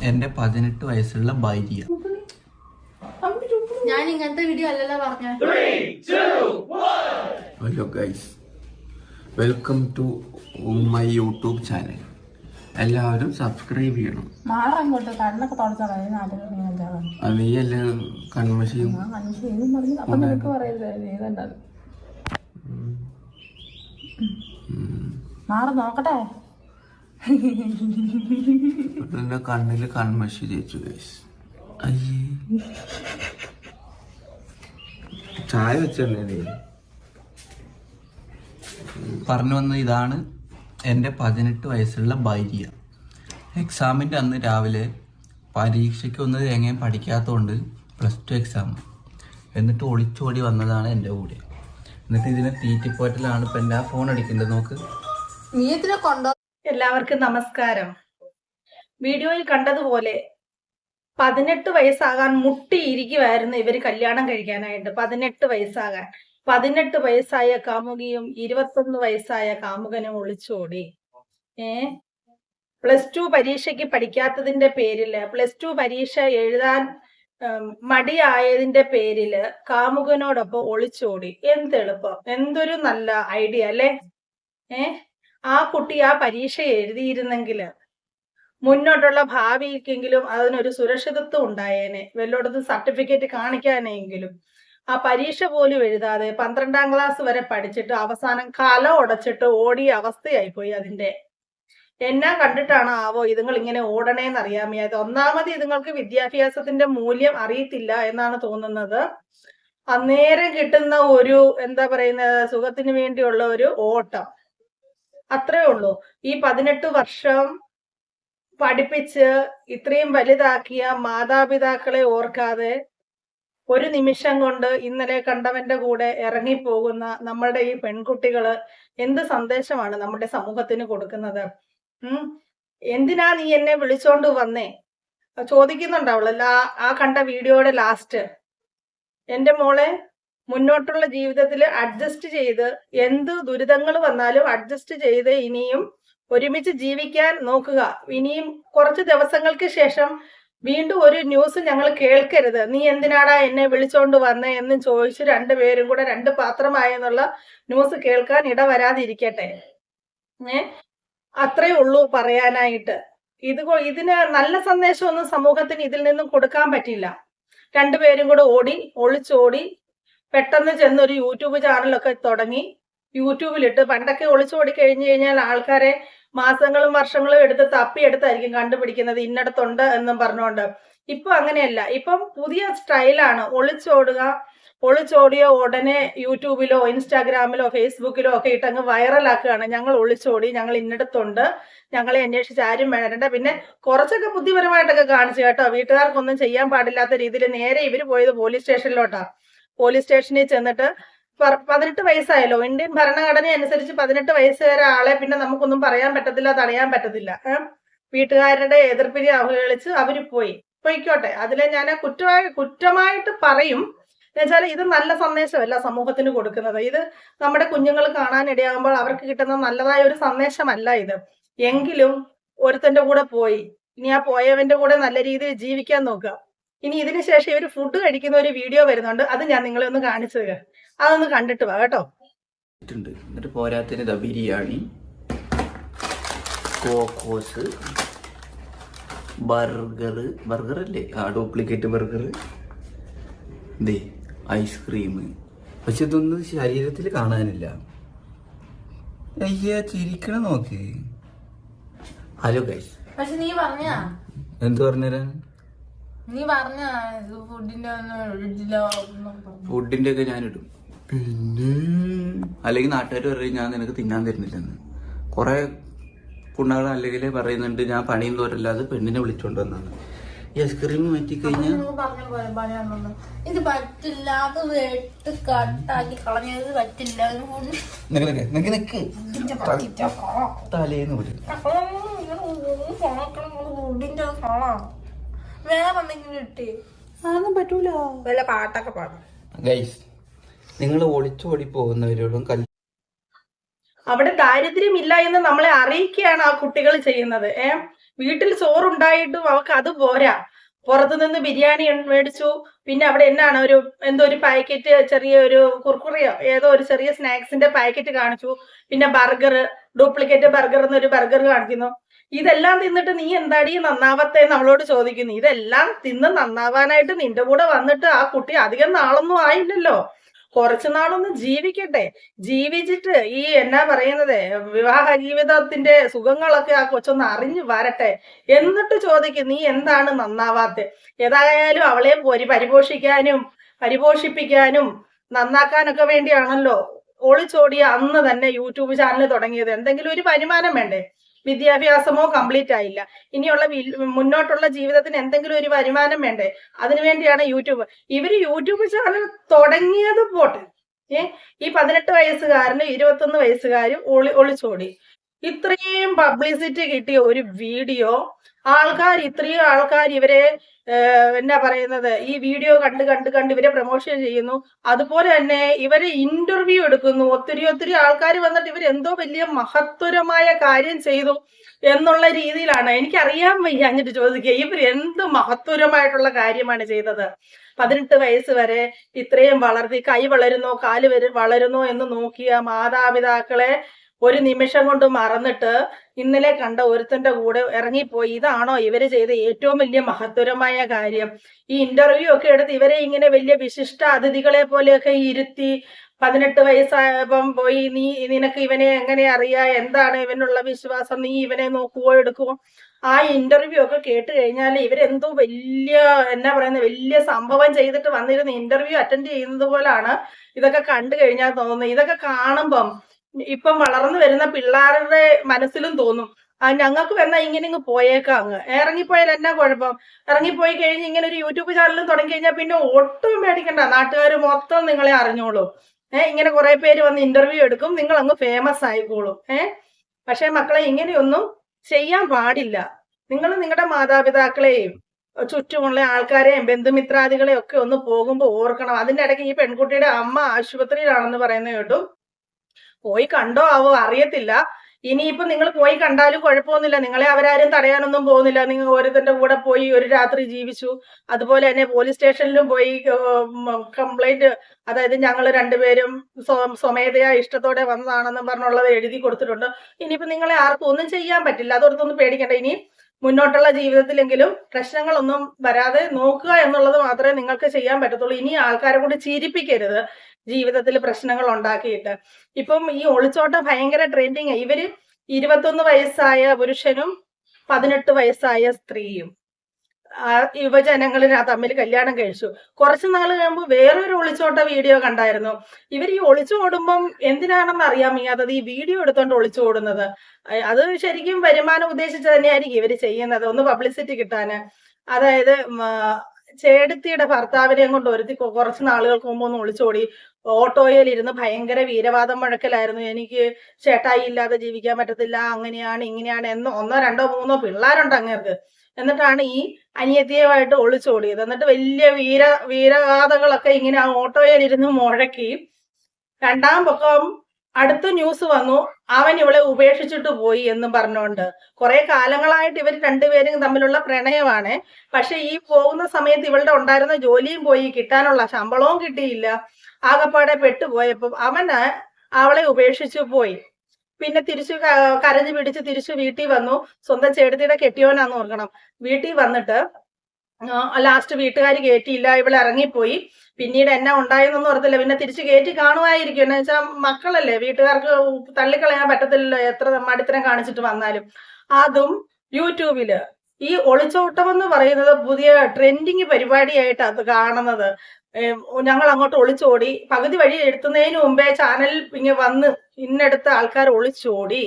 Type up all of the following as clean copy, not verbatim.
എന്റെ 18 വയസ്സുള്ള ഭാര്യ. ഞാൻ ഇങ്ങനത്തെ വീഡിയോ അല്ലല്ലോ പറഞ്ഞ. Hello guys, welcome to my YouTube channel. എല്ലാവരും സബ്സ്ക്രൈബ് ചെയ്യണം. നീയല്ലേ കൺമശിയും നോക്കട്ടെ. കണ്ണില് കൺമശി തേച്ചു ഗൈസ്. അയ്യേ, ചായ വെച്ചേ. പറഞ്ഞു വന്ന ഇതാണ് എൻ്റെ 18 വയസ്സുള്ള ഭാര്യ. എക്സാമിൻ്റെ അന്ന് രാവിലെ പരീക്ഷയ്ക്ക് ഒന്ന് എങ്ങനെ പഠിക്കാത്തതുകൊണ്ട് +2 എക്സാം, എന്നിട്ട് ഒളിച്ചോടി വന്നതാണ് എൻ്റെ കൂടെ. എന്നിട്ട് ഇതിനെ തീറ്റിപ്പോറ്റലാണ് ഇപ്പം എൻ്റെ ഫോൺ അടിക്കേണ്ടത്. നോക്ക്. എല്ലാവർക്കും നമസ്കാരം. വീഡിയോയിൽ കണ്ടതുപോലെ 18 വയസ്സാകാൻ മുട്ടിയിരിക്കുമായിരുന്നു ഇവര് കല്യാണം കഴിക്കാനായിട്ട്. 18 വയസ്സാകാൻ 18 വയസ്സായ കാമുകിയും 21 വയസ്സായ കാമുകനും ഒളിച്ചോടി. +2 പരീക്ഷയ്ക്ക് പഠിക്കാത്തതിന്റെ പേരില്, +2 പരീക്ഷ എഴുതാൻ മടിയായതിന്റെ പേരില് കാമുകനോടൊപ്പം ഒളിച്ചോടി. എന്തെളുപ്പം, എന്തൊരു നല്ല ഐഡിയ അല്ലേ? ആ കുട്ടി ആ പരീക്ഷ എഴുതിയിരുന്നെങ്കിൽ മുന്നോട്ടുള്ള ഭാവിക്കെങ്കിലും അതിനൊരു സുരക്ഷിതത്വം ഉണ്ടായേനെ. വല്ലോടത്തും സർട്ടിഫിക്കറ്റ് കാണിക്കാനെങ്കിലും. ആ പരീക്ഷ പോലും എഴുതാതെ 12ാം ക്ലാസ് വരെ പഠിച്ചിട്ട് അവസാനം കല ഉടച്ചിട്ട് ഓടിയ അവസ്ഥയായിപ്പോയി അതിന്റെ. എന്നാ കണ്ടിട്ടാണ് ആവോ ഇതുങ്ങൾ ഇങ്ങനെ ഓടണേന്ന് അറിയാൻ വയ്യാതെ. ഒന്നാമത് ഇതുങ്ങൾക്ക് വിദ്യാഭ്യാസത്തിന്റെ മൂല്യം അറിയത്തില്ല എന്നാണ് തോന്നുന്നത്. അന്നേരം കിട്ടുന്ന ഒരു എന്താ പറയുന്ന സുഖത്തിന് വേണ്ടിയുള്ള ഒരു ഓട്ടം, അത്രേ ഉള്ളൂ. ഈ 18 വർഷം പഠിപ്പിച്ച് ഇത്രയും വലുതാക്കിയ മാതാപിതാക്കളെ ഓർക്കാതെ ഒരു നിമിഷം കൊണ്ട് ഇന്നലെ കണ്ടവന്റെ കൂടെ ഇറങ്ങിപ്പോകുന്ന നമ്മളുടെ ഈ പെൺകുട്ടികള് എന്ത് സന്ദേശമാണ് നമ്മുടെ സമൂഹത്തിന് കൊടുക്കുന്നത്? എന്തിനാ നീ എന്നെ വിളിച്ചോണ്ട് വന്നേ ചോദിക്കുന്നുണ്ടാവുള്ളൂ ആ കണ്ട വീഡിയോയുടെ ലാസ്റ്റ്. എന്റെ മോളെ, മുന്നോട്ടുള്ള ജീവിതത്തിൽ അഡ്ജസ്റ്റ് ചെയ്ത് എന്ത് ദുരിതങ്ങൾ വന്നാലും അഡ്ജസ്റ്റ് ചെയ്ത് ഇനിയും ഒരുമിച്ച് ജീവിക്കാൻ നോക്കുക. ഇനിയും കുറച്ച് ദിവസങ്ങൾക്ക് ശേഷം വീണ്ടും ഒരു ന്യൂസ് ഞങ്ങൾ കേൾക്കരുത്. നീ എന്തിനാടാ എന്നെ വിളിച്ചോണ്ട് വന്നേ എന്ന് ചോദിച്ചു രണ്ടുപേരും കൂടെ 2 പാത്രമായെന്നുള്ള ന്യൂസ് കേൾക്കാൻ ഇടവരാതിരിക്കട്ടെ. അത്രേ ഉള്ളൂ പറയാനായിട്ട്. ഇതിന് നല്ല സന്ദേശമൊന്നും സമൂഹത്തിന് ഇതിൽ നിന്നും കൊടുക്കാൻ പറ്റില്ല. രണ്ടുപേരും കൂടെ ഒളിച്ചോടി പെട്ടെന്ന് ചെന്നൊരു യൂട്യൂബ് ചാനലൊക്കെ തുടങ്ങി യൂട്യൂബിലിട്ട്. പണ്ടൊക്കെ ഒളിച്ചോടി കഴിഞ്ഞു കഴിഞ്ഞാൽ ആൾക്കാരെ മാസങ്ങളും വർഷങ്ങളും എടുത്ത് തപ്പിയെടുത്തായിരിക്കും കണ്ടുപിടിക്കുന്നത്, ഇന്നടത്തുണ്ട് എന്നും പറഞ്ഞുകൊണ്ട്. ഇപ്പൊ അങ്ങനെയല്ല. ഇപ്പം പുതിയ സ്റ്റൈലാണ് ഒളിച്ചോടിയോ ഉടനെ യൂട്യൂബിലോ ഇൻസ്റ്റാഗ്രാമിലോ ഫേസ്ബുക്കിലോ ഒക്കെ ഇട്ടങ്ങ് വൈറലാക്കുകയാണ്. ഞങ്ങൾ ഒളിച്ചോടി, ഞങ്ങൾ ഇന്നടത്തുണ്ട്, ഞങ്ങളെ അന്വേഷിച്ച് ആരും വരണ്ട. പിന്നെ കുറച്ചൊക്കെ ബുദ്ധിപരമായിട്ടൊക്കെ കാണിച്ചു കേട്ടോ. വീട്ടുകാർക്കൊന്നും ചെയ്യാൻ പാടില്ലാത്ത രീതിയിൽ നേരെ ഇവര് പോയത് പോലീസ് സ്റ്റേഷനിലോട്ടാ. പോലീസ് സ്റ്റേഷനിൽ ചെന്നിട്ട് 18 വയസ്സായല്ലോ. ഇന്ത്യൻ ഭരണഘടന അനുസരിച്ച് 18 വയസ്സ് വരെ ആളെ പിന്നെ നമുക്കൊന്നും പറയാൻ പറ്റത്തില്ല, തടയാൻ പറ്റത്തില്ല. വീട്ടുകാരുടെ എതിർപ്പിനെ അവഹേളിച്ച് അവര് പോയിക്കോട്ടെ. അതിലെ ഞാൻ കുറ്റമായിട്ട് പറയും. എന്നുവെച്ചാൽ ഇത് നല്ല സന്ദേശമല്ല സമൂഹത്തിന് കൊടുക്കുന്നത്. ഇത് നമ്മുടെ കുഞ്ഞുങ്ങൾ കാണാനിടയാകുമ്പോൾ അവർക്ക് കിട്ടുന്ന നല്ലതായ ഒരു സന്ദേശമല്ല ഇത്. എങ്കിലും ഒരുത്തന്റെ കൂടെ പോയി, ഇനി ആ പോയവന്റെ കൂടെ നല്ല രീതിയിൽ ജീവിക്കാൻ നോക്കുക. ഇനി ഇതിന് ശേഷം ഒരു ഫുഡ് കഴിക്കുന്ന ഒരു വീഡിയോ വരുന്നുണ്ട്, അത് ഞാൻ നിങ്ങളെ ഒന്ന് കാണിച്ചു തരാം. അതൊന്ന് കണ്ടിട്ട് വാ കേട്ടോ. എന്നിട്ട് പോരാത്തിന് ബിരിയാണി, കോക്കോസ്, ബർഗർ അല്ലേ, ഡ്യൂപ്ലിക്കേറ്റ് ബർഗർ, ഐസ്ക്രീം. പക്ഷെ ഇതൊന്നും ശരീരത്തിൽ കാണാനില്ല. അയ്യ, ചിരിക്കണ നോക്ക്. ഹലോ ഗൈസ്, പക്ഷെ നീ പറഞ്ഞ എന്ത് പറഞ്ഞുതരാൻ? നീ പറഞ്ഞ ഫുഡിന്റെ ഒക്കെ ഞാനിടും. പിന്നെ അല്ലെങ്കിൽ നാട്ടുകാർ പറയും ഞാൻ നിനക്ക് തിന്നാൻ തരുന്നില്ലെന്ന്. കുറെ പുണ്ണകൾ അല്ലെങ്കിൽ പറയുന്നുണ്ട് ഞാൻ പണിയും തോരല്ലാതെ പെണ്ണിനെ വിളിച്ചോണ്ട് വന്നാണ്. ഈ ഐസ്ക്രീം മാറ്റി കഴിഞ്ഞാൽ ഇത് പറ്റില്ല, അത് വെട്ട് കട്ടാക്കി കളഞ്ഞത് പറ്റില്ല. തലേന്ന് വരും. ഫുഡിന്റെ വേറെ എന്തെങ്കിലും ഇട്ടേ അതൊന്നും പറ്റൂല. വല്ല പാട്ടൊക്കെ പാടും. ഗൈസ്, നിങ്ങൾ ഒളിച്ചോടി പോകുന്നവരോടും അവിടെ ദാരിദ്ര്യമില്ല എന്ന് നമ്മളെ അറിയിക്കുകയാണ് ആ കുട്ടികൾ ചെയ്യുന്നത്. വീട്ടിൽ ചോറുണ്ടായിട്ടും അവർക്ക് അത് പോരാ, പുറത്തുനിന്ന് ബിരിയാണി മേടിച്ചു, പിന്നെ അവിടെ എന്നാണ് എന്തോ ഒരു പാക്കറ്റ്, ചെറിയ ഒരു കുർക്കുറിയോ ഏതോ ഒരു ചെറിയ സ്നാക്സിന്റെ പാക്കറ്റ് കാണിച്ചു, പിന്നെ ബർഗർ, ഡ്യൂപ്ലിക്കേറ്റ് ബർഗർ എന്നൊരു ബർഗർ കാണിക്കുന്നു. ഇതെല്ലാം തിന്നിട്ട് നീ എന്താടി നന്നാവത്തെ നമ്മളോട് ചോദിക്കുന്നു. ഇതെല്ലാം തിന്ന് നന്നാവാനായിട്ട് നിന്റെ കൂടെ വന്നിട്ട് ആ കുട്ടി അധികം നാളൊന്നും ആയില്ലല്ലോ, കുറച്ചു നാളൊന്ന് ജീവിക്കട്ടെ. ജീവിച്ചിട്ട് ഈ എന്നാ പറയുന്നത് വിവാഹ ജീവിതത്തിന്റെ സുഖങ്ങളൊക്കെ ആ കൊച്ചൊന്ന് അറിഞ്ഞു വരട്ടെ, എന്നിട്ട് ചോദിക്കും നീ എന്താണ് നന്നാവാത്തെ. ഏതായാലും അവളെ പരിപോഷിപ്പിക്കാനും നന്നാക്കാനൊക്കെ വേണ്ടിയാണല്ലോ ഒളിച്ചോടിയ അന്ന് തന്നെ യൂട്യൂബ് ചാനൽ തുടങ്ങിയത്. എന്തെങ്കിലും ഒരു വരുമാനം വേണ്ടേ? വിദ്യാഭ്യാസമോ കംപ്ലീറ്റ് ആയില്ല, ഇനിയുള്ള മുന്നോട്ടുള്ള ജീവിതത്തിന് എന്തെങ്കിലും ഒരു വരുമാനം വേണ്ടേ? അതിനുവേണ്ടിയാണ് യൂട്യൂബ്. ഇവര് യൂട്യൂബ് ചാനൽ തുടങ്ങിയത് പോട്ടെ, ഈ 18 വയസ്സുകാരന് 21 വയസ്സുകാരും ഒളിച്ചോടി. ഇത്രയും പബ്ലിസിറ്റി കിട്ടിയ ഒരു വീഡിയോ ഇത്രയും ആൾക്കാർ ഇവരെ എന്നാ പറയുന്നത് ഈ വീഡിയോ കണ്ട് ഇവരെ പ്രൊമോഷൻ ചെയ്യുന്നു. അതുപോലെ തന്നെ ഇവരെ ഇന്റർവ്യൂ എടുക്കുന്നു. ഒത്തിരി ആൾക്കാർ വന്നിട്ട് ഇവർ എന്തോ വലിയ മഹത്വരമായ കാര്യം ചെയ്തു എന്നുള്ള രീതിയിലാണ്. എനിക്കറിയാൻ വയ്യ എന്നിട്ട് ചോദിക്കുക, ഇവർ എന്ത് മഹത്വരമായിട്ടുള്ള കാര്യമാണ് ചെയ്തത്? 18 വയസ്സ് വരെ ഇത്രയും വളർത്തി, കൈ വളരുന്നോ കാല് വളരുന്നോ എന്ന് നോക്കിയ മാതാപിതാക്കളെ ഒരു നിമിഷം കൊണ്ട് മറന്നിട്ട് ഇന്നലെ കണ്ട ഒരുത്തന്റെ കൂടെ ഇറങ്ങിപ്പോയി. ഇതാണോ ഇവര് ചെയ്ത ഏറ്റവും വലിയ മഹത്വരമായ കാര്യം? ഈ ഇന്റർവ്യൂ ഒക്കെ എടുത്ത് ഇവരെ ഇങ്ങനെ വലിയ വിശിഷ്ട അതിഥികളെ പോലെയൊക്കെ ഇരുത്തി 18 വയസ്സായപ്പം പോയി നിനക്ക് ഇവനെ എങ്ങനെ അറിയാ, എന്താണ് ഇവനുള്ള വിശ്വാസം, നീ ഇവനെ നോക്കുവോ എടുക്കുവോ? ആ ഇന്റർവ്യൂ ഒക്കെ കേട്ട് കഴിഞ്ഞാൽ ഇവരെന്തോ വലിയ എന്നാ പറയുന്നത് വലിയ സംഭവം ചെയ്തിട്ട് വന്നിരുന്ന ഇന്റർവ്യൂ അറ്റൻഡ് ചെയ്യുന്നത് പോലാണ് ഇതൊക്കെ കണ്ടു കഴിഞ്ഞാൽ തോന്നുന്നത്. ഇതൊക്കെ കാണുമ്പം ഇപ്പം വളർന്നു വരുന്ന പിള്ളേരുടെ മനസ്സിലും തോന്നും ഞങ്ങൾക്ക് വന്നാ ഇങ്ങനെ ഇങ്ങ് പോയേക്കാം, അങ്ങ് ഇറങ്ങിപ്പോയാൽ എന്നാ കുഴപ്പം? ഇറങ്ങിപ്പോയി കഴിഞ്ഞ് ഇങ്ങനെ ഒരു യൂട്യൂബ് ചാനലും തുടങ്ങി കഴിഞ്ഞാൽ പിന്നെ ഒട്ടും പേടിക്കണ്ട, നാട്ടുകാർ മൊത്തം നിങ്ങളെ അറിഞ്ഞോളൂ. ഇങ്ങനെ കുറെ പേര് വന്ന് ഇന്റർവ്യൂ എടുക്കും, നിങ്ങൾ അങ്ങ് ഫേമസ് ആയിക്കോളും. പക്ഷെ മക്കളെ ഇങ്ങനെയൊന്നും ചെയ്യാൻ പാടില്ല. നിങ്ങൾ നിങ്ങളുടെ മാതാപിതാക്കളെയും ചുറ്റുമുള്ള ആൾക്കാരെയും ബന്ധുമിത്രാദികളെയും ഒക്കെ ഒന്ന് പോകുമ്പോൾ ഓർക്കണം. അതിന്റെ ഇടയ്ക്ക് ഈ പെൺകുട്ടിയുടെ അമ്മ ആശുപത്രിയിലാണെന്ന് പറയുന്നത് കേട്ടു. പോയി കണ്ടോ ആവോ അറിയത്തില്ല. ഇനിയിപ്പോ നിങ്ങൾ പോയി കണ്ടാലും കുഴപ്പമൊന്നുമില്ല, നിങ്ങളെ അവരാരും തടയാനൊന്നും പോകുന്നില്ല. നിങ്ങൾ ഓരോരുത്തരുടെ കൂടെ പോയി ഒരു രാത്രി ജീവിച്ചു. അതുപോലെ തന്നെ പോലീസ് സ്റ്റേഷനിലും പോയി കംപ്ലൈന്റ്, അതായത് ഞങ്ങൾ രണ്ടുപേരും സ്വമേധയാ ഇഷ്ടത്തോടെ വന്നതാണെന്നും പറഞ്ഞുള്ളത് എഴുതി കൊടുത്തിട്ടുണ്ട്. ഇനിയിപ്പോ നിങ്ങളെ ആർക്കും ഒന്നും ചെയ്യാൻ പറ്റില്ല, അതോർത്തൊന്നും പേടിക്കണ്ട. ഇനി മുന്നോട്ടുള്ള ജീവിതത്തിലെങ്കിലും പ്രശ്നങ്ങളൊന്നും വരാതെ നോക്കുക എന്നുള്ളത് മാത്രമേ നിങ്ങൾക്ക് ചെയ്യാൻ പറ്റത്തുള്ളൂ. ഇനി ആൾക്കാരെ കൊണ്ട് ചിരിപ്പിക്കരുത് ജീവിതത്തിൽ പ്രശ്നങ്ങൾ ഉണ്ടാക്കിയിട്ട്. ഇപ്പം ഈ ഒളിച്ചോട്ടം ഭയങ്കര ട്രെൻഡിങ്. ഇവര് 21 വയസ്സായ പുരുഷനും 18 വയസ്സായ സ്ത്രീയും യുവജനങ്ങൾ തമ്മിൽ കല്യാണം കഴിച്ചു. കുറച്ചു നാൾ കഴിയുമ്പോൾ വേറൊരു ഒളിച്ചോട്ട വീഡിയോ കണ്ടായിരുന്നു. ഇവർ ഈ ഒളിച്ചോടുമ്പം എന്തിനാണെന്ന് അറിയാൻ വയ്യാത്തത് ഈ വീഡിയോ എടുത്തോണ്ട് ഒളിച്ചോടുന്നത്. അത് ശരിക്കും വരുമാനം ഉദ്ദേശിച്ച് തന്നെയായിരിക്കും ഇവര് ചെയ്യുന്നത്, ഒന്ന് പബ്ലിസിറ്റി കിട്ടാന്. അതായത് ചേടത്തിയുടെ ഭർത്താവിനെയും കൊണ്ട് ഒരുത്തി കുറച്ച് നാളുകൾക്ക് മുമ്പ് ഒന്ന് ഒളിച്ചോടി. ഓട്ടോയിൽ ഇരുന്ന് ഭയങ്കര വീരവാദം മുഴക്കലായിരുന്നു. എനിക്ക് ചേട്ടായി ഇല്ലാതെ ജീവിക്കാൻ പറ്റത്തില്ല, അങ്ങനെയാണ് ഇങ്ങനെയാണ് എന്ന് 1, 2, 3 പിള്ളേരുണ്ട് അങ്ങേർക്ക്. എന്നിട്ടാണ് ഈ അനിയത്തിയുമായിട്ട് ഒളിച്ചോടിയത്. എന്നിട്ട് വലിയ വീരഗാഥകളൊക്കെ ഇങ്ങനെ ആ ഓട്ടോയിൽ ഇരുന്ന് മുഴക്കി. രണ്ടാം പക്കം അടുത്ത ന്യൂസ് വന്നു, അവൻ ഇവളെ ഉപേക്ഷിച്ചിട്ട് പോയി എന്നും പറഞ്ഞുകൊണ്ട്. കുറെ കാലങ്ങളായിട്ട് ഇവർ രണ്ടുപേരും തമ്മിലുള്ള പ്രണയമാണ്. പക്ഷെ ഈ പോകുന്ന സമയത്ത് ഇവളുടെ ഉണ്ടായിരുന്ന ജോലിയും പോയി, കിട്ടാനുള്ള ശമ്പളവും കിട്ടിയില്ല. ആകപ്പാടെ പെട്ടുപോയപ്പം അവന് അവളെ ഉപേക്ഷിച്ചു പോയി. പിന്നെ തിരിച്ചു കരഞ്ഞു പിടിച്ച് തിരിച്ചു വീട്ടിൽ വന്നു. സ്വന്തം ചേട്ടത്തിയുടെ കെട്ടിയോനാന്ന് ഓർക്കണം. വീട്ടിൽ വന്നിട്ട് ലാസ്റ്റ് വീട്ടുകാർ കയറ്റിയില്ല, ഇവളെ ഇറങ്ങിപ്പോയി. പിന്നീട് എന്നാ ഉണ്ടായെന്നൊന്നും ഓർത്തില്ല. പിന്നെ തിരിച്ച് കയറ്റി കാണുമായിരിക്കും. എന്ന് വെച്ചാൽ മക്കളല്ലേ, വീട്ടുകാർക്ക് തള്ളിക്കളയാൻ പറ്റത്തില്ലല്ലോ എത്ര മടിത്തരം കാണിച്ചിട്ട് വന്നാലും. അതും യൂട്യൂബില് ഈ ഒളിച്ചോട്ടം എന്ന് പറയുന്നത് പുതിയ ട്രെൻഡിങ് പരിപാടിയായിട്ട് അത് കാണുന്നത്. ഞങ്ങൾ അങ്ങോട്ട് ഒളിച്ചോടി, പകുതി വഴി എത്തുന്നതിന് മുമ്പേ ചാനൽ ഇങ്ങനെ വന്ന് ഇന്നെടുത്ത ആൾക്കാർ ഒളിച്ചോടി.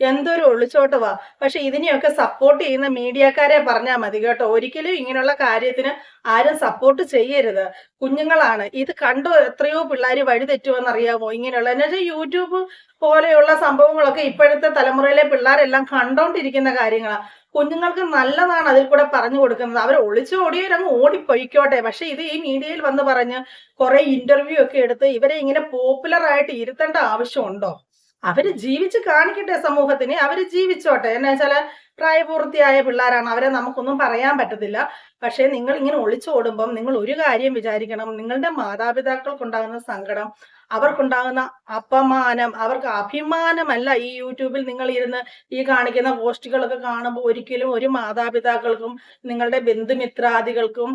എന്തൊരു ഒളിച്ചോട്ടവാ. പക്ഷെ ഇതിനെയൊക്കെ സപ്പോർട്ട് ചെയ്യുന്ന മീഡിയക്കാരെ പറഞ്ഞാൽ മതി കേട്ടോ. ഒരിക്കലും ഇങ്ങനെയുള്ള കാര്യത്തിന് ആരും സപ്പോർട്ട് ചെയ്യരുത്. കുഞ്ഞുങ്ങളാണ് ഇത് കണ്ടു എത്രയോ പിള്ളേർ വഴി തെറ്റുമെന്നറിയാമോ ഇങ്ങനെയുള്ള. എന്നുവെച്ചാൽ യൂട്യൂബ് പോലെയുള്ള സംഭവങ്ങളൊക്കെ ഇപ്പോഴത്തെ തലമുറയിലെ പിള്ളേരെല്ലാം കണ്ടോണ്ടിരിക്കുന്ന കാര്യങ്ങളാണ്. കുഞ്ഞുങ്ങൾക്ക് നല്ലതാണ് അതിൽ കൂടെ പറഞ്ഞു കൊടുക്കുന്നത്. അവർ ഒളിച്ചോടിയവരങ്ങ് ഓടിപ്പൊയ്ക്കോട്ടെ. പക്ഷെ ഇത് ഈ മീഡിയയിൽ വന്ന് പറഞ്ഞ് കുറെ ഇന്റർവ്യൂ ഒക്കെ എടുത്ത് ഇവരെ ഇങ്ങനെ പോപ്പുലർ ആയിട്ട് ഇരുത്തേണ്ട ആവശ്യമുണ്ടോ? അവര് ജീവിച്ച് കാണിക്കട്ടെ സമൂഹത്തിന്, അവര് ജീവിച്ചോട്ടെ. എന്നാ വെച്ചാല് പ്രായപൂർത്തിയായ പിള്ളേരാണ്, അവരെ നമുക്കൊന്നും പറയാൻ പറ്റത്തില്ല. പക്ഷെ നിങ്ങൾ ഇങ്ങനെ ഒളിച്ചോടുമ്പം നിങ്ങൾ ഒരു കാര്യം വിചാരിക്കണം, നിങ്ങളുടെ മാതാപിതാക്കൾക്കുണ്ടാകുന്ന സങ്കടം, അവർക്കുണ്ടാകുന്ന അപമാനം, അവർക്ക് അഭിമാനമല്ല ഈ യൂട്യൂബിൽ നിങ്ങൾ ഇരുന്ന് ഈ കാണിക്കുന്ന പോസ്റ്റുകളൊക്കെ കാണുമ്പോൾ ഒരിക്കലും ഒരു മാതാപിതാക്കൾക്കും നിങ്ങളുടെ ബന്ധുമിത്രാദികൾക്കും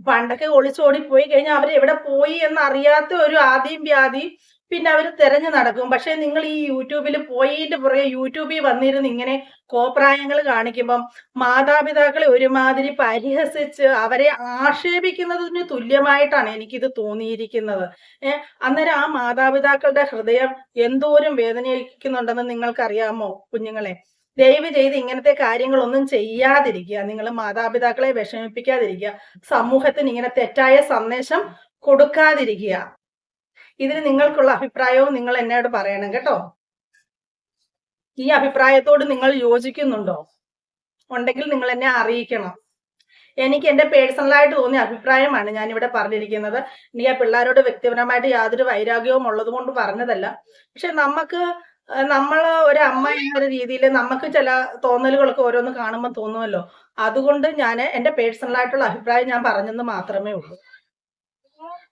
പണ്ടൊക്കെ ഒളിച്ചോടി പോയി കഴിഞ്ഞാൽ അവർ എവിടെ പോയി എന്നറിയാത്ത ഒരു ആദിയും വ്യാധി പിന്നെ അവർ തെരഞ്ഞു നടക്കും. പക്ഷെ നിങ്ങൾ ഈ യൂട്യൂബിൽ പോയതിന്റെ പുറകെ യൂട്യൂബിൽ വന്നിരുന്ന് ഇങ്ങനെ കോപ്രായങ്ങൾ കാണിക്കുമ്പം മാതാപിതാക്കളെ ഒരുമാതിരി പരിഹസിച്ച് അവരെ ആക്ഷേപിക്കുന്നതിന് തുല്യമായിട്ടാണ് എനിക്കിത് തോന്നിയിരിക്കുന്നത്. അന്നേരം ആ മാതാപിതാക്കളുടെ ഹൃദയം എന്തോരം വേദനിക്കുന്നുണ്ടെന്ന് നിങ്ങൾക്കറിയാമോ കുഞ്ഞുങ്ങളെ? ദയവ് ചെയ്ത് ഇങ്ങനത്തെ കാര്യങ്ങളൊന്നും ചെയ്യാതിരിക്കുക. നിങ്ങൾ മാതാപിതാക്കളെ വിഷമിപ്പിക്കാതിരിക്കുക. സമൂഹത്തിന് ഇങ്ങനെ തെറ്റായ സന്ദേശം കൊടുക്കാതിരിക്കുക. ഇതിന് നിങ്ങൾക്കുള്ള അഭിപ്രായവും നിങ്ങൾ എന്നോട് പറയണം കേട്ടോ. ഈ അഭിപ്രായത്തോട് നിങ്ങൾ യോജിക്കുന്നുണ്ടോ? ഉണ്ടെങ്കിൽ നിങ്ങൾ എന്നെ അറിയിക്കണം. എനിക്ക് എൻ്റെ പേഴ്സണലായിട്ട് തോന്നിയ അഭിപ്രായമാണ് ഞാനിവിടെ പറഞ്ഞിരിക്കുന്നത്. എനിക്ക് ആ പിള്ളേരോട് വ്യക്തിപരമായിട്ട് യാതൊരു വൈരാഗ്യവും ഉള്ളത് കൊണ്ട് പറഞ്ഞതല്ല. പക്ഷെ നമ്മൾ ഒരു അമ്മ എന്നൊരു രീതിയിൽ നമുക്ക് ചില തോന്നലുകളൊക്കെ ഓരോന്ന് കാണുമ്പോൾ തോന്നുമല്ലോ. അതുകൊണ്ട് ഞാൻ എൻ്റെ പേഴ്സണലായിട്ടുള്ള അഭിപ്രായം ഞാൻ പറഞ്ഞെന്ന് മാത്രമേ ഉള്ളൂ.